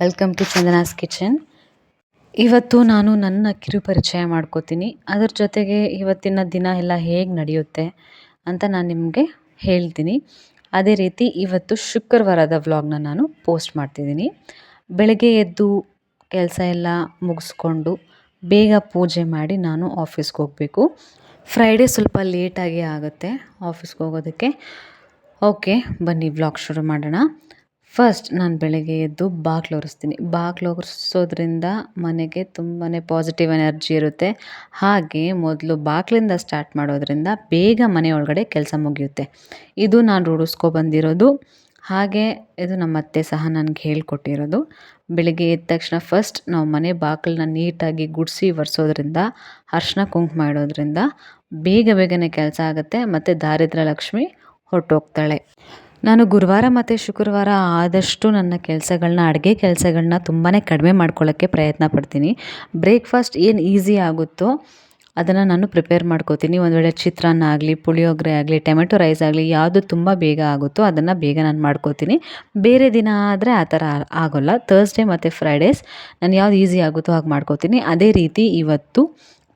Welcome to ಚಂದನಾಸ್ kitchen. ಇವತ್ತು ನಾನು ನನ್ನ ಕಿರುಪರಿಚಯ ಮಾಡ್ಕೋತೀನಿ. ಅದರ ಜೊತೆಗೆ ಇವತ್ತಿನ ದಿನ ಎಲ್ಲ ಹೇಗೆ ನಡೆಯುತ್ತೆ ಅಂತ ನಾನು ನಿಮಗೆ ಹೇಳ್ತೀನಿ. ಅದೇ ರೀತಿ ಇವತ್ತು ಶುಕ್ರವಾರದ ವ್ಲಾಗ್ನ ನಾನು ಪೋಸ್ಟ್ ಮಾಡ್ತಿದ್ದೀನಿ. ಬೆಳಗ್ಗೆ ಎದ್ದು ಕೆಲಸ ಎಲ್ಲ ಮುಗಿಸ್ಕೊಂಡು ಬೇಗ ಪೂಜೆ ಮಾಡಿ ನಾನು ಆಫೀಸ್ಗೆ ಹೋಗಬೇಕು. ಫ್ರೈಡೇ ಸ್ವಲ್ಪ ಲೇಟಾಗಿ ಆಗುತ್ತೆ ಆಫೀಸ್ಗೆ ಹೋಗೋದಕ್ಕೆ. ಓಕೆ, ಬನ್ನಿ ವ್ಲಾಗ್ ಶುರು ಮಾಡೋಣ. ಫಸ್ಟ್ ನಾನು ಬೆಳಗ್ಗೆ ಎದ್ದು ಬಾಗಿಲು ಒರೆಸ್ತೀನಿ. ಬಾಗಿಲು ಒರೆಸೋದ್ರಿಂದ ಮನೆಗೆ ತುಂಬಾ ಪಾಸಿಟಿವ್ ಎನರ್ಜಿ ಇರುತ್ತೆ. ಹಾಗೆ ಮೊದಲು ಬಾಗಿಲಿಂದ ಸ್ಟಾರ್ಟ್ ಮಾಡೋದ್ರಿಂದ ಬೇಗ ಮನೆ ಒಳಗಡೆ ಕೆಲಸ ಮುಗಿಯುತ್ತೆ. ಇದು ನಾನು ರೂಢಿಸ್ಕೊಬಂದಿರೋದು. ಹಾಗೆ ಇದು ನಮ್ಮ ಅತ್ತೆ ಸಹ ನನಗೆ ಹೇಳ್ಕೊಟ್ಟಿರೋದು. ಬೆಳಗ್ಗೆ ಎದ್ದ ತಕ್ಷಣ ಫಸ್ಟ್ ನಾವು ಮನೆ ಬಾಗಿಲನ್ನ ನೀಟಾಗಿ ಗುಡಿಸಿ ಒರೆಸೋದ್ರಿಂದ, ಅರಿಶಿನ ಕುಂಕುಮ ಇಡೋದ್ರಿಂದ ಬೇಗನೆ ಕೆಲಸ ಆಗುತ್ತೆ ಮತ್ತು ದಾರಿದ್ರ್ಯ ಲಕ್ಷ್ಮಿ ಹೊರಟೋಗ್ತಾಳೆ. ನಾನು ಗುರುವಾರ ಮತ್ತು ಶುಕ್ರವಾರ ಆದಷ್ಟು ನನ್ನ ಕೆಲಸಗಳನ್ನ, ಅಡುಗೆ ಕೆಲಸಗಳನ್ನ ತುಂಬಾ ಕಡಿಮೆ ಮಾಡ್ಕೊಳ್ಳೋಕ್ಕೆ ಪ್ರಯತ್ನ ಪಡ್ತೀನಿ. ಬ್ರೇಕ್ಫಾಸ್ಟ್ ಏನು ಈಸಿ ಆಗುತ್ತೋ ಅದನ್ನು ನಾನು ಪ್ರಿಪೇರ್ ಮಾಡ್ಕೋತೀನಿ. ಒಂದು ವೇಳೆ ಚಿತ್ರಾನ್ನ ಆಗಲಿ, ಪುಳಿಯೋಗರೆ ಆಗಲಿ, ಟೊಮೆಟೊ ರೈಸ್ ಆಗಲಿ, ಯಾವುದು ತುಂಬ ಬೇಗ ಆಗುತ್ತೋ ಅದನ್ನು ಬೇಗ ನಾನು ಮಾಡ್ಕೋತೀನಿ. ಬೇರೆ ದಿನ ಆದರೆ ಆ ಥರ ಆಗೋಲ್ಲ. ಥರ್ಸ್ಡೇ ಮತ್ತು ಫ್ರೈಡೇಸ್ ನಾನು ಯಾವ್ದು ಈಸಿ ಆಗುತ್ತೋ ಹಾಗೆ ಮಾಡ್ಕೋತೀನಿ. ಅದೇ ರೀತಿ ಇವತ್ತು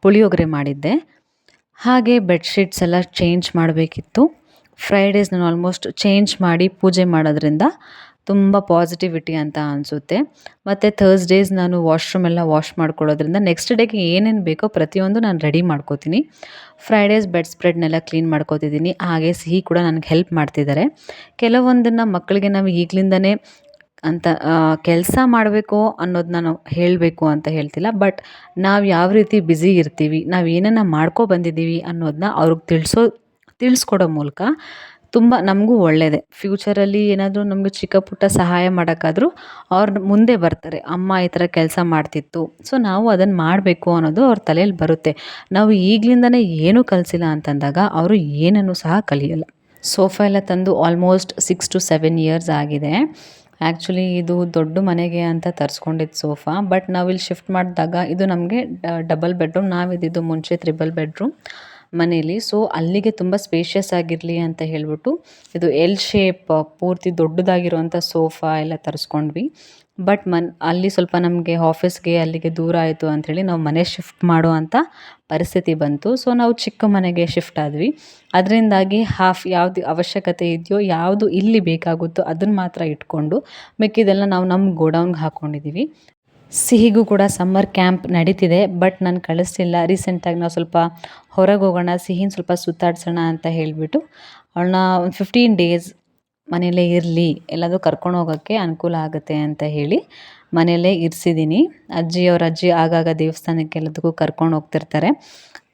ಪುಳಿಯೋಗರೆ ಮಾಡಿದ್ದೆ. ಹಾಗೆ ಬೆಡ್ಶೀಟ್ಸ್ ಎಲ್ಲ ಚೇಂಜ್ ಮಾಡಬೇಕಿತ್ತು. ಫ್ರೈಡೇಸ್ ನಾನು ಆಲ್ಮೋಸ್ಟ್ ಚೇಂಜ್ ಮಾಡಿ ಪೂಜೆ ಮಾಡೋದ್ರಿಂದ ತುಂಬ ಪಾಸಿಟಿವಿಟಿ ಅಂತ ಅನಿಸುತ್ತೆ. ಮತ್ತು ಥರ್ಸ್ಡೇಸ್ ನಾನು ವಾಶ್ರೂಮ್ ಎಲ್ಲ ವಾಶ್ ಮಾಡ್ಕೊಳ್ಳೋದ್ರಿಂದ ನೆಕ್ಸ್ಟ್ ಡೇಗೆ ಏನೇನು ಬೇಕೋ ಪ್ರತಿಯೊಂದು ನಾನು ರೆಡಿ ಮಾಡ್ಕೋತೀನಿ. ಫ್ರೈಡೇಸ್ ಬೆಡ್ ಸ್ಪ್ರೆಡ್ನೆಲ್ಲ ಕ್ಲೀನ್ ಮಾಡ್ಕೋತಿದ್ದೀನಿ. ಹಾಗೆ ಸಿಹಿ ಕೂಡ ನನಗೆ ಹೆಲ್ಪ್ ಮಾಡ್ತಿದ್ದಾರೆ. ಕೆಲವೊಂದನ್ನು ಮಕ್ಕಳಿಗೆ ನಾವು ಈಗಲಿಂದನೇ ಅಂತ ಕೆಲಸ ಮಾಡಬೇಕು ಅನ್ನೋದನ್ನ ನಾವು ಹೇಳಬೇಕು ಅಂತ ಹೇಳ್ತಿಲ್ಲ. ಬಟ್ ನಾವು ಯಾವ ರೀತಿ ಬ್ಯುಸಿ ಇರ್ತೀವಿ, ನಾವು ಏನನ್ನು ಬಂದಿದ್ದೀವಿ ಅನ್ನೋದನ್ನ ಅವ್ರಿಗೆ ತಿಳಿಸ್ಕೊಡೋ ಮೂಲಕ ತುಂಬ ನಮಗೂ ಒಳ್ಳೆಯದೇ. ಫ್ಯೂಚರಲ್ಲಿ ಏನಾದರೂ ನಮಗೆ ಚಿಕ್ಕ ಪುಟ್ಟ ಸಹಾಯ ಮಾಡೋಕ್ಕಾದ್ರೂ ಅವ್ರು ಮುಂದೆ ಬರ್ತಾರೆ. ಅಮ್ಮ ಈ ಥರ ಕೆಲಸ ಮಾಡ್ತಿತ್ತು, ಸೊ ನಾವು ಅದನ್ನು ಮಾಡಬೇಕು ಅನ್ನೋದು ಅವ್ರ ತಲೆಯಲ್ಲಿ ಬರುತ್ತೆ. ನಾವು ಈಗಲಿಂದನೇ ಏನೂ ಕಲಿಸಿಲ್ಲ ಅಂತಂದಾಗ ಅವರು ಏನನ್ನು ಸಹ ಕಲಿಯೋಲ್ಲ. ಸೋಫಾ ಎಲ್ಲ ತಂದು ಆಲ್ಮೋಸ್ಟ್ 6 to 7 ಇಯರ್ಸ್ ಆಗಿದೆ. ಆ್ಯಕ್ಚುಲಿ ಇದು ದೊಡ್ಡ ಮನೆಗೆ ಅಂತ ತರಿಸ್ಕೊಂಡಿದ್ದು ಸೋಫಾ. ಬಟ್ ನಾವಿಲ್ಲಿ ಶಿಫ್ಟ್ ಮಾಡಿದಾಗ ಇದು ನಮಗೆ ಡಬಲ್ ಬೆಡ್ರೂಮ್. ನಾವಿದ್ದಿದ್ದು ಮುಂಚೆ 3 ಬೆಡ್ರೂಮ್ ಮನೇಲಿ. ಸೊ ಅಲ್ಲಿಗೆ ತುಂಬ ಸ್ಪೇಷಿಯಸ್ ಆಗಿರಲಿ ಅಂತ ಹೇಳಿಬಿಟ್ಟು ಇದು ಎಲ್ ಶೇಪ್ ಪೂರ್ತಿ ದೊಡ್ಡದಾಗಿರುವಂಥ ಸೋಫಾ ಎಲ್ಲ ತರಿಸ್ಕೊಂಡ್ವಿ. ಬಟ್ ಅಲ್ಲಿ ಸ್ವಲ್ಪ ನಮಗೆ ಆಫೀಸ್ಗೆ ಅಲ್ಲಿಗೆ ದೂರ ಆಯಿತು ಅಂಥೇಳಿ ನಾವು ಮನೆ ಶಿಫ್ಟ್ ಮಾಡೋ ಅಂಥ ಪರಿಸ್ಥಿತಿ ಬಂತು. ಸೊ ನಾವು ಚಿಕ್ಕ ಮನೆಗೆ ಶಿಫ್ಟ್ ಆದ್ವಿ. ಅದರಿಂದಾಗಿ ಯಾವುದು ಅವಶ್ಯಕತೆ ಇದೆಯೋ, ಯಾವುದು ಇಲ್ಲಿ ಬೇಕಾಗುತ್ತೋ ಅದನ್ನು ಮಾತ್ರ ಇಟ್ಕೊಂಡು ಮಿಕ್ಕಿದೆಲ್ಲ ನಾವು ನಮ್ಮ ಗೋಡೌನ್ಗೆ ಹಾಕ್ಕೊಂಡಿದ್ದೀವಿ. ಸಿಹಿಗೂ ಕೂಡ ಸಮ್ಮರ್ ಕ್ಯಾಂಪ್ ನಡೀತಿದೆ, ಬಟ್ ನಾನು ಕಳಿಸ್ಲಿಲ್ಲ. ರೀಸೆಂಟಾಗಿ ನಾವು ಸ್ವಲ್ಪ ಹೊರಗೆ ಹೋಗೋಣ, ಸಿಹಿನ ಸ್ವಲ್ಪ ಸುತ್ತಾಡ್ಸೋಣ ಅಂತ ಹೇಳಿಬಿಟ್ಟು ಅವಳನ್ನ ಒಂದು 15 ಡೇಸ್ ಮನೆಯಲ್ಲೇ ಇರಲಿ, ಎಲ್ಲಾದರೂ ಕರ್ಕೊಂಡು ಹೋಗೋಕ್ಕೆ ಅನುಕೂಲ ಆಗುತ್ತೆ ಅಂತ ಹೇಳಿ ಮನೆಯಲ್ಲೇ ಇರಿಸಿದ್ದೀನಿ. ಅವ್ರ ಅಜ್ಜಿ ಆಗಾಗ ದೇವಸ್ಥಾನಕ್ಕೆ ಎಲ್ಲದಕ್ಕೂ ಕರ್ಕೊಂಡು ಹೋಗ್ತಿರ್ತಾರೆ.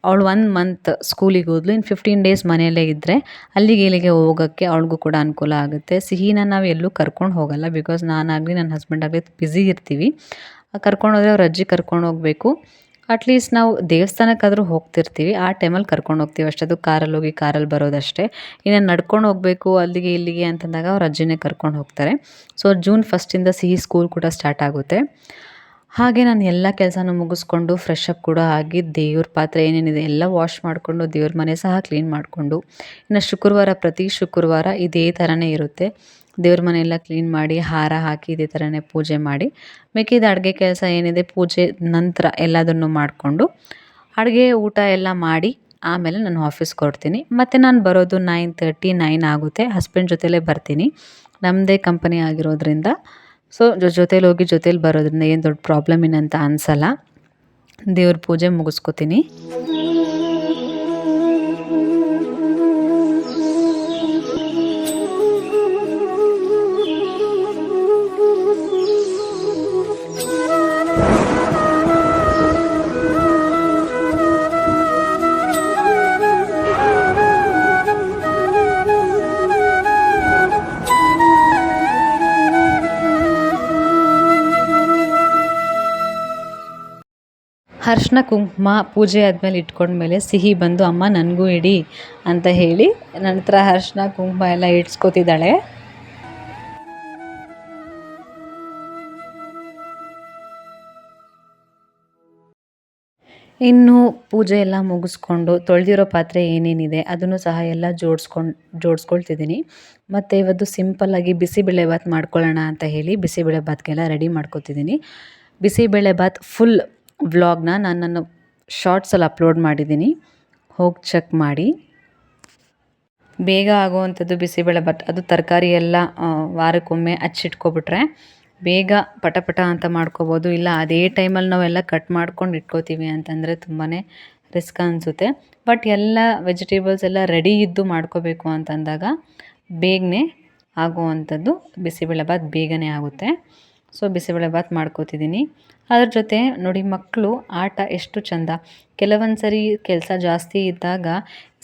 ಅವಳು 1 ಮಂತ್ ಸ್ಕೂಲಿಗೆ ಹೋದ್ಲು. ಇನ್ನು 15 ಡೇಸ್ ಮನೆಯಲ್ಲೇ ಇದ್ದರೆ ಅಲ್ಲಿಗೆ ಇಲ್ಲಿಗೆ ಹೋಗೋಕ್ಕೆ ಅವಳಿಗೂ ಕೂಡ ಅನುಕೂಲ ಆಗುತ್ತೆ. ಸಿಹಿನ ನಾವು ಎಲ್ಲೂ ಕರ್ಕೊಂಡು ಹೋಗಲ್ಲ, ಬಿಕಾಸ್ ನಾನಾಗಲಿ ನನ್ನ ಹಸ್ಬೆಂಡ್ ಆಗಲಿ ಬ್ಯುಸಿ ಇರ್ತೀವಿ. ಕರ್ಕೊಂಡು ಹೋದರೆ ಅವ್ರ ಅಜ್ಜಿ ಕರ್ಕೊಂಡು ಹೋಗಬೇಕು. ಅಟ್ಲೀಸ್ಟ್ ನಾವು ದೇವಸ್ಥಾನಕ್ಕಾದರೂ ಹೋಗ್ತಿರ್ತೀವಿ, ಆ ಟೈಮಲ್ಲಿ ಕರ್ಕೊಂಡು ಹೋಗ್ತೀವಿ ಅಷ್ಟೇ. ಅದು ಕಾರಲ್ಲಿ ಹೋಗಿ ಕಾರಲ್ಲಿ ಬರೋದಷ್ಟೇ. ಇನ್ನು ನಡ್ಕೊಂಡು ಹೋಗಬೇಕು ಅಲ್ಲಿಗೆ ಇಲ್ಲಿಗೆ ಅಂತಂದಾಗ ಅವ್ರ ಅಜ್ಜಿನೇ ಕರ್ಕೊಂಡು ಹೋಗ್ತಾರೆ. ಸೊ ಜೂನ್ 1 ಸಿಹಿ ಸ್ಕೂಲ್ ಕೂಡ ಸ್ಟಾರ್ಟ್ ಆಗುತ್ತೆ. ಹಾಗೆ ನಾನು ಎಲ್ಲ ಕೆಲಸನೂ ಮುಗಿಸ್ಕೊಂಡು ಫ್ರೆಶ್ ಅಪ್ ಕೂಡ ಆಗಿ ದೇವ್ರ ಪಾತ್ರೆ ಏನೇನಿದೆ ಎಲ್ಲ ವಾಶ್ ಮಾಡಿಕೊಂಡು ದೇವ್ರ ಮನೆ ಸಹ ಕ್ಲೀನ್ ಮಾಡಿಕೊಂಡು, ಇನ್ನು ಪ್ರತಿ ಶುಕ್ರವಾರ ಇದೇ ಥರನೇ ಇರುತ್ತೆ. ದೇವ್ರ ಮನೆಯೆಲ್ಲ ಕ್ಲೀನ್ ಮಾಡಿ ಹಾರ ಹಾಕಿ ಇದೇ ಥರನೇ ಪೂಜೆ ಮಾಡಿ, ಮಿಕ್ಕಿದ ಅಡುಗೆ ಕೆಲಸ ಏನಿದೆ ಪೂಜೆ ನಂತರ ಎಲ್ಲದನ್ನು ಮಾಡಿಕೊಂಡು ಅಡುಗೆ ಊಟ ಎಲ್ಲ ಮಾಡಿ ಆಮೇಲೆ ನಾನು ಆಫೀಸ್ಗೆ ಹೊರಡ್ತೀನಿ. ಮತ್ತು ನಾನು ಬರೋದು 9:30, 9 ಆಗುತ್ತೆ. ಹಸ್ಬೆಂಡ್ ಜೊತೆಲೇ ಬರ್ತೀನಿ. ನಮ್ಮದೇ ಕಂಪನಿ ಆಗಿರೋದ್ರಿಂದ ಸೊ ಜೊತೇಲಿ ಹೋಗಿ ಜೊತೇಲಿ ಬರೋದ್ರಿಂದ ಏನು ದೊಡ್ಡ ಪ್ರಾಬ್ಲಮ್ ಏನಂತ ಅನಿಸಲ್ಲ. ದೇವ್ರ ಪೂಜೆ ಮುಗಿಸ್ಕೊತೀನಿ. ಅರಿಶಿನ ಕುಂಕುಮ ಪೂಜೆ ಆದಮೇಲೆ ಇಟ್ಕೊಂಡ್ಮೇಲೆ ಸಿಹಿ ಬಂದು ಅಮ್ಮ ನನಗೂ ಇಡಿ ಅಂತ ಹೇಳಿ ನನ್ನ ಹತ್ರ ಅರಿಶಿನ ಕುಂಕುಮ ಎಲ್ಲ ಇಡ್ಸ್ಕೊತಿದ್ದಾಳೆ. ಇನ್ನು ಪೂಜೆ ಎಲ್ಲ ಮುಗಿಸ್ಕೊಂಡು ತೊಳೆದಿರೋ ಪಾತ್ರೆ ಏನೇನಿದೆ ಅದನ್ನು ಸಹ ಎಲ್ಲ ಜೋಡಿಸ್ಕೊಳ್ತಿದ್ದೀನಿ. ಮತ್ತು ಇವತ್ತು ಸಿಂಪಲ್ಲಾಗಿ ಬಿಸಿಬೇಳೆಬಾತ್ ಮಾಡ್ಕೊಳ್ಳೋಣ ಅಂತ ಹೇಳಿ ಬಿಸಿಬೇಳೆಬಾತ್ಗೆಲ್ಲ ರೆಡಿ ಮಾಡ್ಕೊತಿದ್ದೀನಿ. ಬಿಸಿಬೇಳೆಬಾತ್ ಫುಲ್ ವ್ಲಾಗ್ನ ನಾನು ನನ್ನ ಶಾರ್ಟ್ಸಲ್ಲಿ ಅಪ್ಲೋಡ್ ಮಾಡಿದ್ದೀನಿ, ಹೋಗಿ ಚೆಕ್ ಮಾಡಿ. ಬೇಗ ಆಗುವಂಥದ್ದು ಬಿಸಿಬೇಳೆಬಾತ್, ಅದು ತರಕಾರಿ ಎಲ್ಲ ವಾರಕ್ಕೊಮ್ಮೆ ಹಚ್ಚಿಟ್ಕೊಬಿಟ್ರೆ ಬೇಗ ಪಟ ಅಂತ ಮಾಡ್ಕೋಬೋದು. ಇಲ್ಲ ಅದೇ ಟೈಮಲ್ಲಿ ನಾವೆಲ್ಲ ಕಟ್ ಮಾಡ್ಕೊಂಡು ಇಟ್ಕೋತೀವಿ ಅಂತಂದರೆ ತುಂಬಾ ರಿಸ್ಕ್ ಅನಿಸುತ್ತೆ. ಬಟ್ ಎಲ್ಲ ವೆಜಿಟೇಬಲ್ಸ್ ಎಲ್ಲ ರೆಡಿ ಇದ್ದು ಮಾಡ್ಕೋಬೇಕು ಅಂತಂದಾಗ ಬೇಗನೆ ಆಗುವಂಥದ್ದು ಬಿಸಿಬೇಳೆಬಾತ್ ಬೇಗನೆ ಆಗುತ್ತೆ. ಸೊ ಬಿಸಿಬೇಳೆಬಾತ್ ಮಾಡ್ಕೋತಿದ್ದೀನಿ. ಅದ್ರ ಜೊತೆ ನೋಡಿ, ಮಕ್ಕಳು ಆಟ ಎಷ್ಟು ಚೆಂದ. ಕೆಲವೊಂದು ಸರಿ ಕೆಲಸ ಜಾಸ್ತಿ ಇದ್ದಾಗ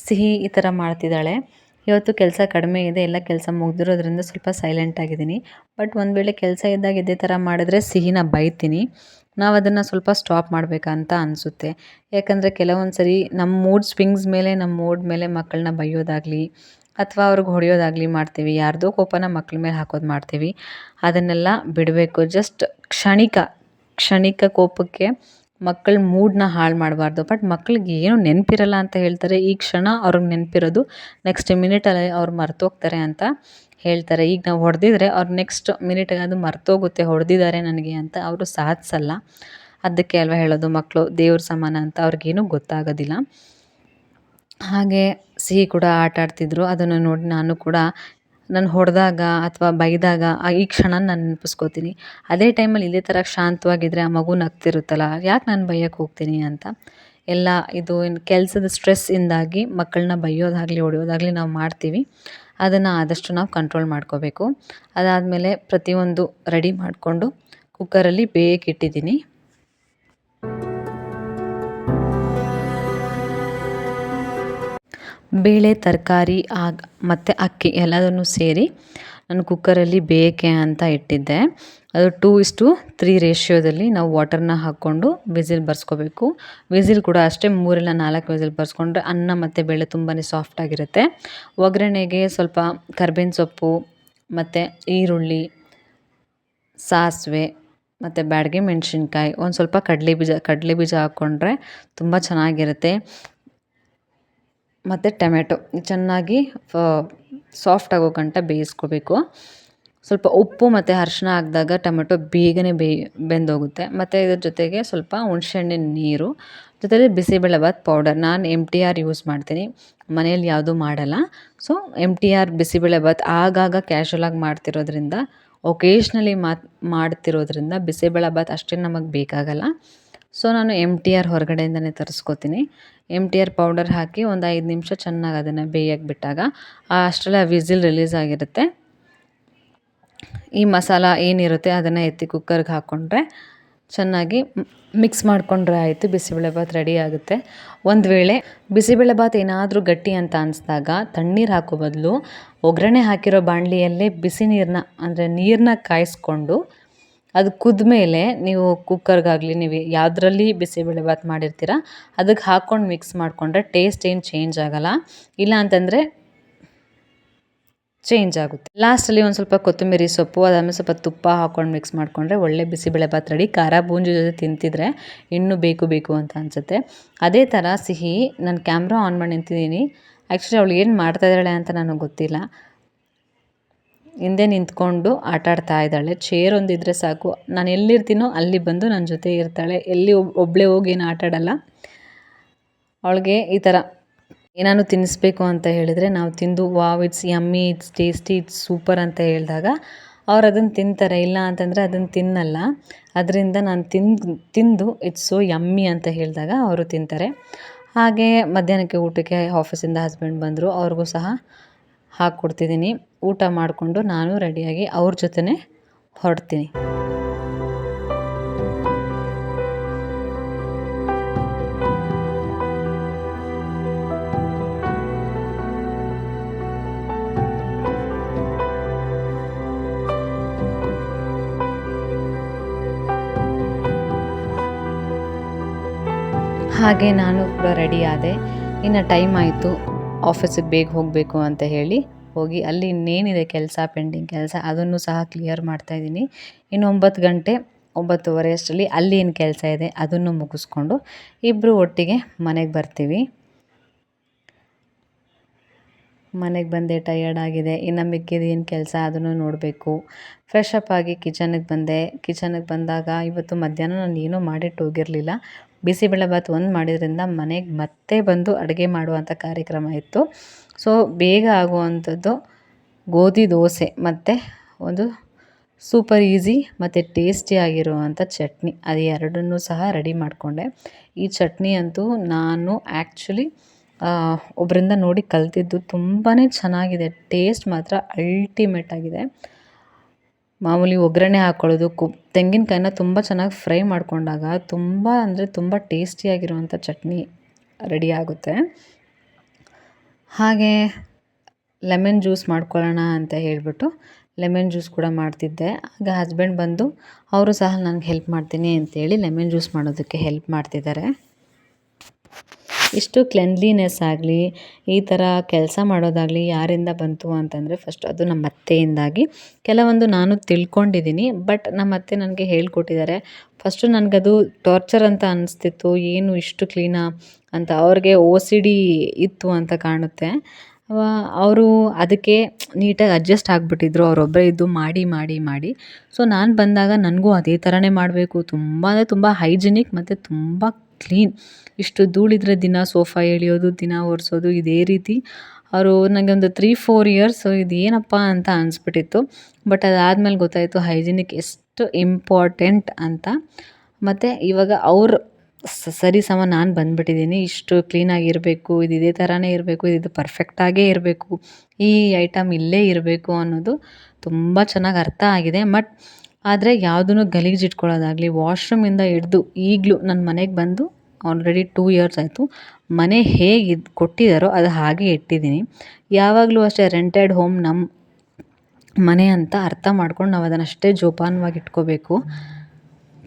ಸಿಹಿ ಈ ಥರ ಮಾಡ್ತಿದ್ದಾಳೆ. ಇವತ್ತು ಕೆಲಸ ಕಡಿಮೆ ಇದೆ, ಎಲ್ಲ ಕೆಲಸ ಮುಗ್ದಿರೋದ್ರಿಂದ ಸ್ವಲ್ಪ ಸೈಲೆಂಟ್ ಆಗಿದ್ದೀನಿ. ಬಟ್ ಒಂದು ವೇಳೆ ಕೆಲಸ ಇದ್ದಾಗ ಇದೇ ಥರ ಮಾಡಿದ್ರೆ ಸಿಹಿನ ಬೈತೀನಿ. ನಾವು ಅದನ್ನು ಸ್ವಲ್ಪ ಸ್ಟಾಪ್ ಮಾಡಬೇಕಂತ ಅನಿಸುತ್ತೆ. ಯಾಕಂದರೆ ಕೆಲವೊಂದು ಸರಿ ನಮ್ಮ ಮೂಡ್ ಸ್ವಿಂಗ್ಸ್ ಮೇಲೆ, ನಮ್ಮ ಮೂಡ್ ಮೇಲೆ ಮಕ್ಕಳನ್ನ ಬೈಯೋದಾಗಲಿ ಅಥವಾ ಅವ್ರಿಗೆ ಹೊಡೆಯೋದಾಗಲಿ ಮಾಡ್ತೀವಿ. ಯಾರ್ದೋ ಕೋಪನ ಮಕ್ಳ ಮೇಲೆ ಹಾಕೋದು ಮಾಡ್ತೀವಿ. ಅದನ್ನೆಲ್ಲ ಬಿಡಬೇಕು. ಜಸ್ಟ್ ಕ್ಷಣಿಕ ಕೋಪಕ್ಕೆ ಮಕ್ಕಳ ಮೂಡನ್ನ ಹಾಳು ಮಾಡಬಾರ್ದು. ಬಟ್ ಮಕ್ಳಿಗೆ ಏನು ನೆನಪಿರಲ್ಲ ಅಂತ ಹೇಳ್ತಾರೆ. ಈ ಕ್ಷಣ ಅವ್ರಿಗೆ ನೆನಪಿರೋದು, ನೆಕ್ಸ್ಟ್ ಮಿನಿಟಲ್ಲಿ ಅವ್ರು ಮರ್ತೋಗ್ತಾರೆ ಅಂತ ಹೇಳ್ತಾರೆ. ಈಗ ನಾವು ಹೊಡೆದಿದ್ರೆ ಅವ್ರು ನೆಕ್ಸ್ಟ್ ಮಿನಿಟಿಗೆ ಅದು ಮರ್ತೋಗುತ್ತೆ, ಹೊಡೆದಿದ್ದಾರೆ ನನಗೆ ಅಂತ ಅವರು ಸಾಧಿಸಲ್ಲ. ಅದಕ್ಕೆ ಅಲ್ವಾ ಹೇಳೋದು, ಮಕ್ಕಳು ದೇವ್ರ ಸಮಾನ ಅಂತ, ಅವ್ರಿಗೇನು ಗೊತ್ತಾಗೋದಿಲ್ಲ. ಹಾಗೆ ಸಿಹಿ ಕೂಡ ಆಟ ಆಡ್ತಿದ್ರು. ಅದನ್ನು ನೋಡಿ ನಾನು ಕೂಡ ನಾನು ಹೊಡೆದಾಗ ಅಥವಾ ಬೈದಾಗ ಈ ಕ್ಷಣ ನಾನು ನೆನಪಿಸ್ಕೋತೀನಿ. ಅದೇ ಟೈಮಲ್ಲಿ ಇದೇ ಥರ ಶಾಂತವಾಗಿದ್ದರೆ ಆ ಮಗು ನಗ್ತಿರುತ್ತಲ್ಲ, ಯಾಕೆ ನಾನು ಬೈಯಕ್ಕೆ ಹೋಗ್ತೀನಿ ಅಂತ. ಎಲ್ಲ ಇದು ಕೆಲಸದ ಸ್ಟ್ರೆಸ್ಸಿಂದಾಗಿ ಮಕ್ಕಳನ್ನ ಬೈಯೋದಾಗಲಿ ಹೊಡೆಯೋದಾಗಲಿ ನಾವು ಮಾಡ್ತೀವಿ. ಅದನ್ನು ಆದಷ್ಟು ನಾವು ಕಂಟ್ರೋಲ್ ಮಾಡ್ಕೋಬೇಕು. ಅದಾದಮೇಲೆ ಪ್ರತಿಯೊಂದು ರೆಡಿ ಮಾಡಿಕೊಂಡು ಕುಕ್ಕರಲ್ಲಿ ಬೇಯಕ್ಕಿಟ್ಟಿದ್ದೀನಿ. ಬೇಳೆ, ತರಕಾರಿ ಮತ್ತು ಅಕ್ಕಿ ಎಲ್ಲದನ್ನು ಸೇರಿ ನಾನು ಕುಕ್ಕರಲ್ಲಿ ಬೇಯಕ್ಕೆ ಅಂತ ಇಟ್ಟಿದ್ದೆ. ಅದು 2:3 ರೇಷಿಯೋದಲ್ಲಿ ನಾವು ವಾಟರ್ನ ಹಾಕ್ಕೊಂಡು ವಿಸಿಲ್ ಬರ್ಸ್ಕೋಬೇಕು. ವಿಸಿಲ್ ಕೂಡ ಅಷ್ಟೇ 3 ಇಲ್ಲ 4 ವಿಸಿಲ್ ಬರ್ಸ್ಕೊಂಡ್ರೆ ಅನ್ನ ಮತ್ತು ಬೇಳೆ ತುಂಬಾ ಸಾಫ್ಟಾಗಿರುತ್ತೆ. ಒಗ್ಗರಣೆಗೆ ಸ್ವಲ್ಪ ಕರ್ಬೇವಿನ ಸೊಪ್ಪು ಮತ್ತು ಈರುಳ್ಳಿ, ಸಾಸಿವೆ ಮತ್ತು ಬ್ಯಾಡಗಿ ಮೆಣಸಿನ್ಕಾಯಿ, ಒಂದು ಸ್ವಲ್ಪ ಕಡಲೆ ಬೀಜ ಹಾಕ್ಕೊಂಡ್ರೆ ತುಂಬ ಚೆನ್ನಾಗಿರುತ್ತೆ. ಮತ್ತು ಟೊಮೆಟೊ ಚೆನ್ನಾಗಿ ಸಾಫ್ಟ್ ಆಗೋ ಗಂಟ ಬೇಯಿಸ್ಕೋಬೇಕು. ಸ್ವಲ್ಪ ಉಪ್ಪು ಮತ್ತು ಅರಿಶಿನ ಹಾಕಿದಾಗ ಟೊಮೆಟೊ ಬೇಗನೆ ಬೆಂದೋಗುತ್ತೆ. ಮತ್ತು ಇದ್ರ ಜೊತೆಗೆ ಸ್ವಲ್ಪ ಹುಣಸೆಹಣ್ಣಿನ ನೀರು, ಜೊತೆಲಿ ಬಿಸಿಬೇಳೆಬಾತ್ ಪೌಡರ್. ನಾನು MTR ಯೂಸ್ ಮಾಡ್ತೀನಿ, ಮನೆಯಲ್ಲಿ ಯಾವುದೂ ಮಾಡಲ್ಲ. ಸೊ MTR ಬಿಸಿಬೇಳೆಬಾತ್ ಆಗಾಗ ಕ್ಯಾಶುವಲಾಗಿ ಮಾಡ್ತಿರೋದ್ರಿಂದ, ಒಕೇಶ್ನಲಿ ಮಾಡ್ತಿರೋದ್ರಿಂದ ಬಿಸಿಬೇಳೆಬಾತ್ ಅಷ್ಟೇನು ನಮಗೆ ಬೇಕಾಗಲ್ಲ. ಸೊ ನಾನು MTR ಹೊರಗಡೆಯಿಂದನೇ ತರಿಸ್ಕೋತೀನಿ. MTR ಪೌಡರ್ ಹಾಕಿ ಒಂದು 5 ನಿಮಿಷ ಚೆನ್ನಾಗಿ ಅದನ್ನು ಬೇಯಕ್ಕೆ ಬಿಟ್ಟಾಗ ಅಷ್ಟರಲ್ಲೇ ವಿಸಿಲ್ ರಿಲೀಸ್ ಆಗಿರುತ್ತೆ. ಈ ಮಸಾಲ ಏನಿರುತ್ತೆ ಅದನ್ನು ಎತ್ತಿ ಕುಕ್ಕರ್ಗೆ ಹಾಕ್ಕೊಂಡ್ರೆ ಚೆನ್ನಾಗಿ ಮಿಕ್ಸ್ ಮಾಡಿಕೊಂಡ್ರೆ ಆಯಿತು, ಬಿಸಿಬೇಳೆಬಾತ್ ರೆಡಿ ಆಗುತ್ತೆ. ಒಂದು ವೇಳೆ ಬಿಸಿಬೇಳೆಬಾತ್ ಏನಾದರೂ ಗಟ್ಟಿ ಅಂತ ಅನಿಸಿದಾಗ ತಣ್ಣೀರು ಹಾಕೋ ಬದಲು ಒಗ್ಗರಣೆ ಹಾಕಿರೋ ಬಾಣಲಿಯಲ್ಲೇ ಬಿಸಿ ನೀರನ್ನ ಕಾಯಿಸ್ಕೊಂಡು ಅದು ಕುದ್ಮೇಲೆ ನೀವು ಕುಕ್ಕರ್ಗಾಗಲಿ, ನೀವು ಯಾವುದ್ರಲ್ಲಿ ಬಿಸಿಬೇಳೆಬಾತ್ ಮಾಡಿರ್ತೀರ ಅದಕ್ಕೆ ಹಾಕ್ಕೊಂಡು ಮಿಕ್ಸ್ ಮಾಡಿಕೊಂಡ್ರೆ ಟೇಸ್ಟ್ ಏನು ಚೇಂಜ್ ಆಗೋಲ್ಲ. ಇಲ್ಲ ಅಂತಂದರೆ ಚೇಂಜ್ ಆಗುತ್ತೆ. ಲಾಸ್ಟಲ್ಲಿ ಒಂದು ಸ್ವಲ್ಪ ಕೊತ್ತಂಬರಿ ಸೊಪ್ಪು, ಅದಾದಮೇಲೆ ಸ್ವಲ್ಪ ತುಪ್ಪ ಹಾಕ್ಕೊಂಡು ಮಿಕ್ಸ್ ಮಾಡಿಕೊಂಡ್ರೆ ಒಳ್ಳೆ ಬಿಸಿಬೇಳೆಬಾತ್ ರೆಡಿ. ಖಾರ ಬೂಂದಿ ಜೊತೆ ತಿಂತಿದ್ರೆ ಇನ್ನೂ ಬೇಕು ಅಂತ ಅನಿಸುತ್ತೆ. ಅದೇ ಥರ ಸಿಹಿ, ನಾನು ಕ್ಯಾಮ್ರಾ ಆನ್ ಮಾಡಿ ನಿಂತಿದ್ದೀನಿ. ಆ್ಯಕ್ಚುಲಿ ಅವಳು ಏನು ಮಾಡ್ತಾಯಿದ್ದಾಳೆ ಅಂತ ನನಗೆ ಗೊತ್ತಿಲ್ಲ. ಹಿಂದೆ ನಿಂತ್ಕೊಂಡು ಆಟ ಆಡ್ತಾ ಇದ್ದಾಳೆ. ಚೇರ್ ಒಂದಿದ್ರೆ ಸಾಕು, ನಾನು ಎಲ್ಲಿರ್ತೀನೋ ಅಲ್ಲಿ ಬಂದು ನನ್ನ ಜೊತೆ ಇರ್ತಾಳೆ. ಎಲ್ಲಿ ಒಬ್ಬಳೇ ಹೋಗಿ ಏನು ಆಟ ಆಡಲ್ಲ. ಅವಳಿಗೆ ಈ ಥರ ಏನಾದ್ರು ತಿನ್ನಿಸ್ಬೇಕು ಅಂತ ಹೇಳಿದರೆ ನಾವು ತಿಂದು wow it's yummy, it's tasty, it's super ಅಂತ ಹೇಳಿದಾಗ ಅವ್ರು ಅದನ್ನು ತಿಂತಾರೆ. ಇಲ್ಲ ಅಂತಂದರೆ ಅದನ್ನು ತಿನ್ನಲ್ಲ. ಅದರಿಂದ ನಾನು ತಿಂದು ಇಟ್ಸ್ ಸೋ ಯಮ್ಮಿ ಅಂತ ಹೇಳಿದಾಗ ಅವರು ತಿಂತಾರೆ. ಹಾಗೆ ಮಧ್ಯಾಹ್ನಕ್ಕೆ ಊಟಕ್ಕೆ ಆಫೀಸಿಂದ ಹಸ್ಬೆಂಡ್ ಬಂದರು, ಅವ್ರಿಗೂ ಸಹ ಹಾಕ್ಕೊಡ್ತಿದ್ದೀನಿ. ಊಟ ಮಾಡಿಕೊಂಡು ನಾನು ರೆಡಿಯಾಗಿ ಅವ್ರ ಜೊತೆನೇ ಹೊರಡ್ತೀನಿ. ಹಾಗೆ ನಾನು ಕೂಡ ರೆಡಿ ಆದೆ. ಇನ್ನು ಟೈಮ್ ಆಯಿತು, ಆಫೀಸಿಗೆ ಬೇಗ ಹೋಗಬೇಕು ಅಂತ ಹೇಳಿ ಹೋಗಿ ಅಲ್ಲಿ ಇನ್ನೇನಿದೆ ಕೆಲಸ, ಪೆಂಡಿಂಗ್ ಕೆಲಸ ಅದನ್ನು ಸಹ ಕ್ಲಿಯರ್ ಮಾಡ್ತಾಯಿದ್ದೀನಿ. ಇನ್ನು 9 ಗಂಟೆ 9:30 ಅಷ್ಟರಲ್ಲಿ ಅಲ್ಲಿ ಏನು ಕೆಲಸ ಇದೆ ಅದನ್ನು ಮುಗಿಸ್ಕೊಂಡು ಇಬ್ಬರು ಒಟ್ಟಿಗೆ ಮನೆಗೆ ಬರ್ತೀವಿ. ಮನೆಗೆ ಬಂದೆ, ಟಯರ್ಡ್ ಆಗಿದೆ, ಇನ್ನು ಮಿಕ್ಕಿದ ಏನು ಕೆಲಸ ಅದನ್ನು ನೋಡಬೇಕು. ಫ್ರೆಶ್ ಅಪ್ ಆಗಿ ಕಿಚನಿಗೆ ಬಂದೆ. ಕಿಚನಿಗೆ ಬಂದಾಗ ಇವತ್ತು ಮಧ್ಯಾಹ್ನ ನಾನು ಏನೂ ಮಾಡಿಟ್ಟು ಹೋಗಿರಲಿಲ್ಲ. ಬಿಸಿಬೇಳೆಭಾತ್ ಒಂದು ಮಾಡಿದ್ರಿಂದ ಮನೆಗೆ ಮತ್ತೆ ಬಂದು ಅಡುಗೆ ಮಾಡುವಂಥ ಕಾರ್ಯಕ್ರಮ ಇತ್ತು. ಸೊ ಬೇಗ ಆಗುವಂಥದ್ದು ಗೋಧಿ ದೋಸೆ ಮತ್ತು ಒಂದು ಸೂಪರ್ ಈಸಿ ಮತ್ತು ಟೇಸ್ಟಿಯಾಗಿರುವಂಥ ಚಟ್ನಿ, ಅದು ಎರಡನ್ನೂ ಸಹ ರೆಡಿ ಮಾಡಿಕೊಂಡೆ. ಈ ಚಟ್ನಿ ಅಂತೂ ನಾನು ಆ್ಯಕ್ಚುಲಿ ಒಬ್ಬರಿಂದ ನೋಡಿ ಕಲಿತಿದ್ದು. ತುಂಬಾ ಚೆನ್ನಾಗಿದೆ, ಟೇಸ್ಟ್ ಮಾತ್ರ ಅಲ್ಟಿಮೇಟ್ ಆಗಿದೆ. ಮಾಮೂಲಿ ಒಗ್ಗರಣೆ ಹಾಕ್ಕೊಳ್ಳೋದು, ತೆಂಗಿನಕಾಯಿನ ತುಂಬ ಚೆನ್ನಾಗಿ ಫ್ರೈ ಮಾಡಿಕೊಂಡಾಗ ತುಂಬ ಅಂದರೆ ತುಂಬ ಟೇಸ್ಟಿಯಾಗಿರುವಂಥ ಚಟ್ನಿ ರೆಡಿ ಆಗುತ್ತೆ. ಹಾಗೆ ಲೆಮನ್ ಜ್ಯೂಸ್ ಮಾಡ್ಕೊಳ್ಳೋಣ ಅಂತ ಹೇಳಿಬಿಟ್ಟು ಲೆಮನ್ ಜ್ಯೂಸ್ ಕೂಡ ಮಾಡ್ತಿದ್ದೆ. ಆಗ ಹಸ್ಬೆಂಡ್ ಬಂದು ಅವರು ಸಹ ನನಗೆ ಹೆಲ್ಪ್ ಮಾಡ್ತೀನಿ ಅಂತೇಳಿ ಲೆಮನ್ ಜ್ಯೂಸ್ ಮಾಡೋದಕ್ಕೆ ಹೆಲ್ಪ್ ಮಾಡ್ತಿದ್ದಾರೆ. ಇಷ್ಟು ಕ್ಲೆನ್ಲಿನೆಸ್ ಆಗಲಿ, ಈ ಥರ ಕೆಲಸ ಮಾಡೋದಾಗಲಿ ಯಾರಿಂದ ಬಂತು ಅಂತಂದರೆ ಫಸ್ಟ್ ಅದು ನಮ್ಮ ಅತ್ತೆಯಿಂದಾಗಿ. ಕೆಲವೊಂದು ನಾನು ತಿಳ್ಕೊಂಡಿದ್ದೀನಿ, ಬಟ್ ನಮ್ಮ ಅತ್ತೆ ನನಗೆ ಹೇಳ್ಕೊಟ್ಟಿದ್ದಾರೆ. ಫಸ್ಟು ನನಗದು ಟಾರ್ಚರ್ ಅಂತ ಅನಿಸ್ತಿತ್ತು, ಏನು ಇಷ್ಟು ಕ್ಲೀನಾ ಅಂತ. ಅವ್ರಿಗೆ OCD ಇತ್ತು ಅಂತ ಕಾಣುತ್ತೆ. ಅವರು ಅದಕ್ಕೆ ನೀಟಾಗಿ ಅಡ್ಜಸ್ಟ್ ಆಗಿಬಿಟ್ಟಿದ್ರು, ಅವರೊಬ್ಬರೇ ಇದ್ದು ಮಾಡಿ ಮಾಡಿ ಮಾಡಿ. ಸೊ ನಾನು ಬಂದಾಗ ನನಗೂ ಅದೇ ಥರನೇ ಮಾಡಬೇಕು, ತುಂಬ ಅಂದರೆ ತುಂಬ ಹೈಜಿನಿಕ್ ಮತ್ತು ತುಂಬ ಕ್ಲೀನ್. ಇಷ್ಟು ಧೂಳಿದ್ರೆ ದಿನ ಸೋಫಾ ಎಳಿಯೋದು, ದಿನ ಒರೆಸೋದು, ಇದೇ ರೀತಿ ಅವರು ನನಗೆ ಒಂದು 3-4 ಇಯರ್ಸ್ ಇದು ಏನಪ್ಪ ಅಂತ ಅನಿಸ್ಬಿಟ್ಟಿತ್ತು. ಬಟ್ ಅದಾದಮೇಲೆ ಗೊತ್ತಾಯಿತು ಹೈಜಿನಿಕ್ ಎಷ್ಟು ಇಂಪಾರ್ಟೆಂಟ್ ಅಂತ. ಮತ್ತು ಇವಾಗ ಅವ್ರು ಸರಿ ಸಮ ನಾನು ಬಂದುಬಿಟ್ಟಿದ್ದೀನಿ. ಇಷ್ಟು ಕ್ಲೀನಾಗಿರಬೇಕು, ಇದು ಇದೇ ಥರನೇ ಇರಬೇಕು, ಇದು ಪರ್ಫೆಕ್ಟಾಗೇ ಇರಬೇಕು, ಈ ಐಟಮ್ ಇಲ್ಲೇ ಇರಬೇಕು ಅನ್ನೋದು ತುಂಬ ಚೆನ್ನಾಗಿ ಅರ್ಥ ಆಗಿದೆ. ಆದರೆ ಯಾವುದನ್ನು ಗಲೀಜು ಇಟ್ಕೊಳ್ಳೋದಾಗಲಿ, ವಾಶ್ರೂಮಿಂದ ಹಿಡ್ದು ಈಗಲೂ ನನ್ನ ಮನೆಗೆ ಬಂದು ಆಲ್ರೆಡಿ 2 ಇಯರ್ಸ್ ಆಯಿತು. ಮನೆ ಹೇಗೆ ಕೊಟ್ಟಿದ್ದಾರೋ ಅದು ಹಾಗೆ ಇಟ್ಟಿದ್ದೀನಿ. ಯಾವಾಗಲೂ ಅಷ್ಟೇ ರೆಂಟೆಡ್ ಹೋಮ್ ನಮ್ಮ ಮನೆ ಅಂತ ಅರ್ಥ ಮಾಡ್ಕೊಂಡು ನಾವು ಅದನ್ನು ಅಷ್ಟೇ ಜೋಪಾನವಾಗಿ ಇಟ್ಕೋಬೇಕು.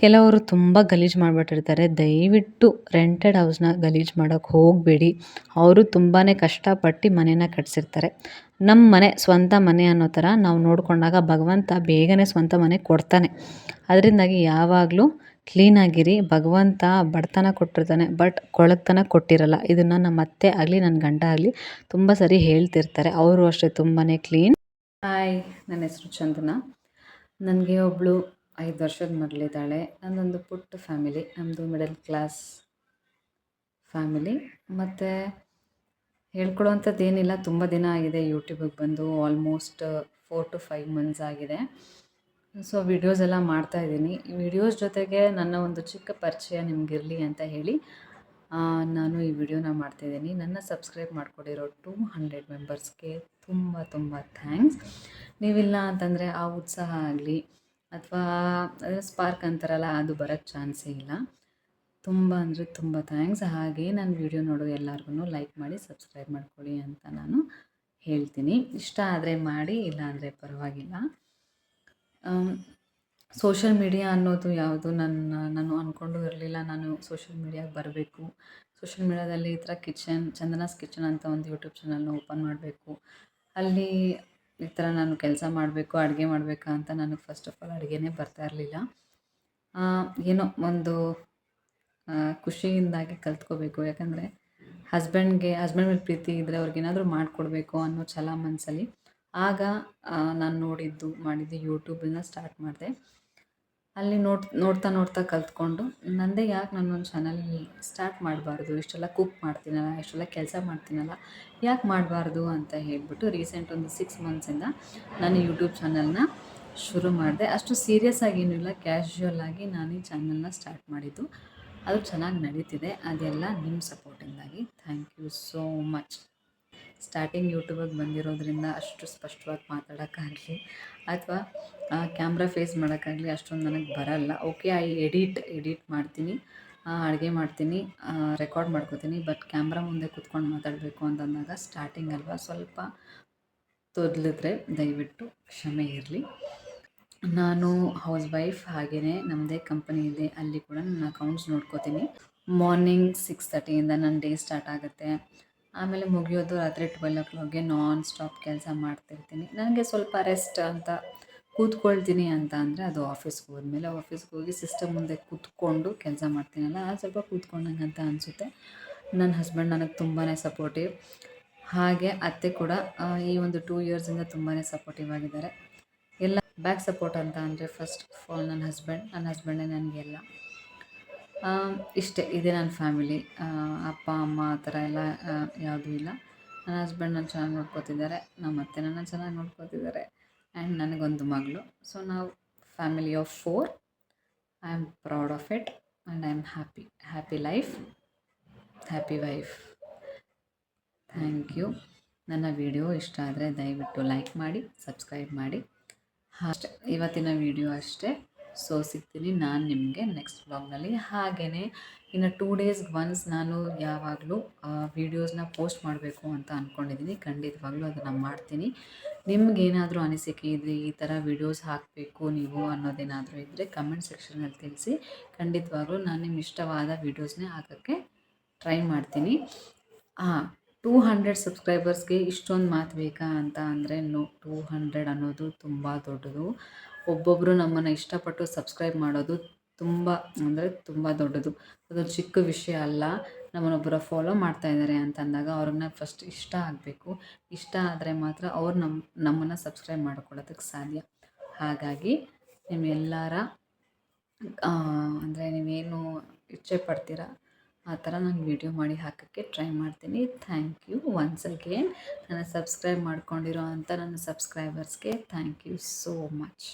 ಕೆಲವರು ತುಂಬ ಗಲೀಜು ಮಾಡಿಬಿಟ್ಟಿರ್ತಾರೆ. ದಯವಿಟ್ಟು ರೆಂಟೆಡ್ ಹೌಸ್ನ ಗಲೀಜು ಮಾಡೋಕ್ಕೆ ಹೋಗಬೇಡಿ. ಅವರು ತುಂಬಾ ಕಷ್ಟಪಟ್ಟು ಮನೇನ ಕಟ್ಸಿರ್ತಾರೆ. ನಮ್ಮ ಮನೆ ಸ್ವಂತ ಮನೆ ಅನ್ನೋ ಥರ ನಾವು ನೋಡಿಕೊಂಡಾಗ ಭಗವಂತ ಬೇಗನೆ ಸ್ವಂತ ಮನೆ ಕೊಡ್ತಾನೆ. ಅದರಿಂದಾಗಿ ಯಾವಾಗಲೂ ಕ್ಲೀನಾಗಿರಿ. ಭಗವಂತ ಬಡತನ ಕೊಟ್ಟಿರ್ತಾನೆ, ಬಟ್ ಕೊಳಕ್ತನ ಕೊಟ್ಟಿರಲ್ಲ. ಇದನ್ನು ನಮ್ಮ ಅತ್ತೆ ಆಗಲಿ ನನ್ನ ಗಂಡ ಆಗಲಿ ತುಂಬ ಸರಿ ಹೇಳ್ತಿರ್ತಾರೆ. ಅವರು ಅಷ್ಟೇ ತುಂಬಾ ಕ್ಲೀನ್. ಹಾಯ್, ನನ್ನ ಹೆಸರು ಚಂದನ. ನನಗೆ ಒಬ್ಬಳು 5 ವರ್ಷದ ಮಗಳಿದ್ದಾಳೆ. ನನ್ನದೊಂದು ಪುಟ್ಟ ಫ್ಯಾಮಿಲಿ, ನಮ್ಮದು ಮಿಡಲ್ ಕ್ಲಾಸ್ ಫ್ಯಾಮಿಲಿ. ಮತ್ತು ಹೇಳ್ಕೊಡೋವಂಥದ್ದು ಏನಿಲ್ಲ. ತುಂಬ ದಿನ ಆಗಿದೆ ಯೂಟ್ಯೂಬಿಗೆ ಬಂದು, ಆಲ್ಮೋಸ್ಟ್ 4 to 5 ಮಂತ್ಸ್ ಆಗಿದೆ. ಸೊ ವಿಡಿಯೋಸ್ ಎಲ್ಲ ಮಾಡ್ತಾಯಿದ್ದೀನಿ. ಈ ವಿಡಿಯೋಸ್ ಜೊತೆಗೆ ನನ್ನ ಒಂದು ಚಿಕ್ಕ ಪರಿಚಯ ನಿಮಗಿರಲಿ ಅಂತ ಹೇಳಿ ನಾನು ಈ ವಿಡಿಯೋನ ಮಾಡ್ತಾಯಿದ್ದೀನಿ. ನನ್ನ ಸಬ್ಸ್ಕ್ರೈಬ್ ಮಾಡ್ಕೊಂಡಿರೋ 200 ಮೆಂಬರ್ಸ್ಗೆ ತುಂಬ ತುಂಬ ಥ್ಯಾಂಕ್ಸ್. ನೀವಿಲ್ಲ ಅಂತಂದರೆ ಆ ಉತ್ಸಾಹ ಆಗಲಿ ಅಥವಾ ಸ್ಪಾರ್ಕ್ ಅಂತಾರಲ್ಲ, ಅದು ಬರೋಕ್ಕೆ ಚಾನ್ಸೇ ಇಲ್ಲ. ತುಂಬ ಅಂದರೆ ತುಂಬ ಥ್ಯಾಂಕ್ಸ್. ಹಾಗೆ ನನ್ನ ವಿಡಿಯೋ ನೋಡೋ ಎಲ್ಲರಿಗೂ ಲೈಕ್ ಮಾಡಿ ಸಬ್ಸ್ಕ್ರೈಬ್ ಮಾಡ್ಕೊಳ್ಳಿ ಅಂತ ನಾನು ಹೇಳ್ತೀನಿ. ಇಷ್ಟ ಆದರೆ ಮಾಡಿ, ಇಲ್ಲ ಅಂದರೆ ಪರವಾಗಿಲ್ಲ. ಸೋಷಲ್ ಮೀಡಿಯಾ ಅನ್ನೋದು ಯಾವುದು ನಾನು ಅಂದ್ಕೊಂಡು ಇರಲಿಲ್ಲ. ನಾನು ಸೋಷಲ್ ಮೀಡಿಯಾಗೆ ಬರಬೇಕು, ಸೋಷಲ್ ಮೀಡಿಯಾದಲ್ಲಿ ಈ ಥರ ಚಂದನಾಸ್ ಕಿಚನ್ ಅಂತ ಒಂದು ಯೂಟ್ಯೂಬ್ ಚಾನಲ್ನ ಓಪನ್ ಮಾಡಬೇಕು, ಅಲ್ಲಿ ಈ ಥರ ನಾನು ಕೆಲಸ ಮಾಡಬೇಕು, ಅಡುಗೆ ಮಾಡಬೇಕಾ ಅಂತ ನನಗೆ ಫಸ್ಟ್ ಆಫ್ ಆಲ್ ಅಡುಗೆನೇ ಬರ್ತಾ ಇರಲಿಲ್ಲ. ಏನೋ ಒಂದು ಖುಷಿಯಿಂದಾಗಿ ಕಲ್ತ್ಕೋಬೇಕು. ಯಾಕಂದರೆ ಹಸ್ಬೆಂಡ್ ಮೇಲೆ ಪ್ರೀತಿ ಇದ್ದರೆ ಅವ್ರಿಗೇನಾದರೂ ಮಾಡಿಕೊಡ್ಬೇಕು ಅನ್ನೋ ಛಲ ಮನಸ್ಸಲ್ಲಿ. ಆಗ ನಾನು ಮಾಡಿದ್ದು ಯೂಟ್ಯೂಬನ್ನ ಸ್ಟಾರ್ಟ್ ಮಾಡಿದೆ. ಅಲ್ಲಿ ನೋಡ್ತಾ ಕಲ್ತ್ಕೊಂಡು ನನ್ನದೇ ಯಾಕೆ ನಾನೊಂದು ಚಾನಲ್ ಸ್ಟಾರ್ಟ್ ಮಾಡಬಾರ್ದು, ಇಷ್ಟೆಲ್ಲ ಕುಕ್ ಮಾಡ್ತೀನಲ್ಲ, ಇಷ್ಟೆಲ್ಲ ಕೆಲಸ ಮಾಡ್ತೀನಲ್ಲ, ಯಾಕೆ ಮಾಡಬಾರ್ದು ಅಂತ ಹೇಳಿಬಿಟ್ಟು ರೀಸೆಂಟ್ ಒಂದು 6 ಮಂತ್ಸಿಂದ ನಾನು ಯೂಟ್ಯೂಬ್ ಚಾನಲ್ನ ಶುರು ಮಾಡಿದೆ. ಅಷ್ಟು ಸೀರಿಯಸ್ ಆಗೇನೂ ಇಲ್ಲ, ಕ್ಯಾಶುಯಲ್ ಆಗಿ ನಾನು ಈ ಚಾನಲ್ನ ಸ್ಟಾರ್ಟ್ ಮಾಡಿದ್ದು. ಅದು ಚೆನ್ನಾಗಿ ನಡೀತಿದೆ. ಅದೆಲ್ಲ ನಿಮ್ಮ ಸಪೋರ್ಟಿಂದಾಗಿ. Thank you so much. Starting ಯೂಟ್ಯೂಬಿಗೆ ಬಂದಿರೋದ್ರಿಂದ ಅಷ್ಟು ಸ್ಪಷ್ಟವಾಗಿ ಮಾತಾಡೋಕ್ಕಾಗಲಿ ಅಥವಾ ಕ್ಯಾಮ್ರಾ ಫೇಸ್ ಮಾಡೋಕ್ಕಾಗಲಿ ಅಷ್ಟೊಂದು ನನಗೆ ಬರಲ್ಲ. ಓಕೆ, ಎಡಿಟ್ ಮಾಡ್ತೀನಿ, ಅಡುಗೆ ಮಾಡ್ತೀನಿ, ರೆಕಾರ್ಡ್ ಮಾಡ್ಕೋತೀನಿ. ಬಟ್ ಕ್ಯಾಮ್ರಾ ಮುಂದೆ ಕೂತ್ಕೊಂಡು ಮಾತಾಡಬೇಕು ಅಂತಂದಾಗ ಸ್ಟಾರ್ಟಿಂಗ್ ಅಲ್ವಾ, ಸ್ವಲ್ಪ ತೊದಲಿದ್ರೆ ದಯವಿಟ್ಟು ಕ್ಷಮೆ ಇರಲಿ. ನಾನು ಹೌಸ್ ವೈಫ್, ಹಾಗೆಯೇ ನಮ್ಮದೇ ಕಂಪನಿ ಇದೆ, ಅಲ್ಲಿ ಕೂಡ ನನ್ನ ಅಕೌಂಟ್ಸ್ ನೋಡ್ಕೋತೀನಿ. ಮಾರ್ನಿಂಗ್ 6:30ಇಂದ ನನ್ನ ಡೇ ಸ್ಟಾರ್ಟ್ ಆಗುತ್ತೆ. ಆಮೇಲೆ ಮುಗಿಯೋದು ರಾತ್ರಿ 12 o'clockಗೆ ನಾನ್ ಸ್ಟಾಪ್ ಕೆಲಸ ಮಾಡ್ತಿರ್ತೀನಿ. ನನಗೆ ಸ್ವಲ್ಪ ರೆಸ್ಟ್ ಅಂತ ಕೂತ್ಕೊಳ್ತೀನಿ ಅಂತ ಅಂದರೆ ಅದು ಆಫೀಸ್ಗೆ ಹೋದ್ಮೇಲೆ. ಆಫೀಸ್ಗೆ ಹೋಗಿ ಸಿಸ್ಟಮ್ ಮುಂದೆ ಕೂತ್ಕೊಂಡು ಕೆಲಸ ಮಾಡ್ತೀನಲ್ಲ, ಸ್ವಲ್ಪ ಕೂತ್ಕೊಂಡಂಗೆ ಅಂತ ಅನಿಸುತ್ತೆ. ನನ್ನ ಹಸ್ಬೆಂಡ್ ನನಗೆ ತುಂಬಾ ಸಪೋರ್ಟಿವ್. ಹಾಗೆ ಅತ್ತೆ ಕೂಡ ಈ ಒಂದು 2 ಇಯರ್ಸಿಂದ ತುಂಬಾ ಸಪೋರ್ಟಿವ್ ಆಗಿದ್ದಾರೆ. ಎಲ್ಲ ಬ್ಯಾಕ್ ಸಪೋರ್ಟ್ ಅಂತ ಅಂದರೆ ಫಸ್ಟ್ ಆಫ್ ಆಲ್ ನನ್ನ ಹಸ್ಬೆಂಡೇ ನನಗೆಲ್ಲ. ಇಷ್ಟೇ, ಇದೇ ನನ್ನ ಫ್ಯಾಮಿಲಿ. ಅಪ್ಪ ಅಮ್ಮ ಆ ಥರ ಎಲ್ಲ ಯಾವುದೂ ಇಲ್ಲ. ನನ್ನ ಹಸ್ಬೆಂಡ್ ನನ್ನ ಚೆನ್ನಾಗಿ ನೋಡ್ಕೋತಿದ್ದಾರೆ, ನಮ್ಮ ಅತ್ತೆ ನನ್ನ ಚೆನ್ನಾಗಿ ನೋಡ್ಕೋತಿದ್ದಾರೆ, ಆ್ಯಂಡ್ ನನಗೊಂದು ಮಗಳು. ಸೊ ನಾವು family of 4. I am proud of it and I am happy life, happy wife. Thank you. ನನ್ನ ವಿಡಿಯೋ ಇಷ್ಟ ಆದರೆ ದಯವಿಟ್ಟು ಲೈಕ್ ಮಾಡಿ, ಸಬ್ಸ್ಕ್ರೈಬ್ ಮಾಡಿ. ಅಷ್ಟೇ, ಇವತ್ತಿನ ವಿಡಿಯೋ ಅಷ್ಟೇ. ಸೊ ಸಿಗ್ತೀನಿ ನಾನು ನಿಮಗೆ ನೆಕ್ಸ್ಟ್ ವ್ಲಾಗ್ನಲ್ಲಿ. ಹಾಗೆಯೇ ಇನ್ನು 2 ಡೇಸ್ಗೆ ಒನ್ಸ್ ನಾನು ಯಾವಾಗಲೂ ವೀಡಿಯೋಸ್ನ ಪೋಸ್ಟ್ ಮಾಡಬೇಕು ಅಂತ ಅಂದ್ಕೊಂಡಿದ್ದೀನಿ. ಖಂಡಿತವಾಗ್ಲೂ ಅದನ್ನು ಮಾಡ್ತೀನಿ. ನಿಮಗೇನಾದರೂ ಅನಿಸಿಕೆ ಇದ್ದರೆ, ಈ ಥರ ವೀಡಿಯೋಸ್ ಹಾಕಬೇಕು ನೀವು ಅನ್ನೋದೇನಾದರೂ ಇದ್ದರೆ ಕಮೆಂಟ್ ಸೆಕ್ಷನಲ್ಲಿ ತಿಳಿಸಿ. ಖಂಡಿತವಾಗ್ಲೂ ನಾನು ನಿಮ್ಗೆ ಇಷ್ಟವಾದ ವೀಡಿಯೋಸ್ನೇ ಹಾಕೋಕ್ಕೆ ಟ್ರೈ ಮಾಡ್ತೀನಿ. 200 ಸಬ್ಸ್ಕ್ರೈಬರ್ಸ್ಗೆ ಇಷ್ಟೊಂದು ಮಾತು ಬೇಕಾ ಅಂತ ಅಂದರೆ, 200 ಅನ್ನೋದು ತುಂಬ ದೊಡ್ಡದು. ಒಬ್ಬೊಬ್ಬರು ನಮ್ಮನ್ನು ಇಷ್ಟಪಟ್ಟು ಸಬ್ಸ್ಕ್ರೈಬ್ ಮಾಡೋದು ತುಂಬ ಅಂದರೆ ತುಂಬ ದೊಡ್ಡದು. ಅದೊಂದು ಚಿಕ್ಕ ವಿಷಯ ಅಲ್ಲ. ನಮ್ಮನ್ನೊಬ್ಬರ ಫಾಲೋ ಮಾಡ್ತಾಯಿದ್ದಾರೆ ಅಂತ ಅಂದಾಗ ಅವ್ರನ್ನ ಫಸ್ಟ್ ಇಷ್ಟ ಆಗಬೇಕು. ಇಷ್ಟ ಆದರೆ ಮಾತ್ರ ಅವ್ರು ನಮ್ಮನ್ನು ಸಬ್ಸ್ಕ್ರೈಬ್ ಮಾಡ್ಕೊಳ್ಳೋದಕ್ಕೆ ಸಾಧ್ಯ. ಹಾಗಾಗಿ ನಿಮ್ಮೆಲ್ಲರ ಅಂದರೆ ನೀವೇನು ಇಚ್ಛೆ ಪಡ್ತೀರಾ ಆ ಥರ ನಾನು ವೀಡಿಯೋ ಮಾಡಿ ಹಾಕೋಕ್ಕೆ ಟ್ರೈ ಮಾಡ್ತೀನಿ. Thank you once again. ನನ್ನ ಸಬ್ಸ್ಕ್ರೈಬ್ ಮಾಡ್ಕೊಂಡಿರೋ ಅಂಥ ನನ್ನ ಸಬ್ಸ್ಕ್ರೈಬರ್ಸ್ಗೆ ಥ್ಯಾಂಕ್ ಯು ಸೋ ಮಚ್.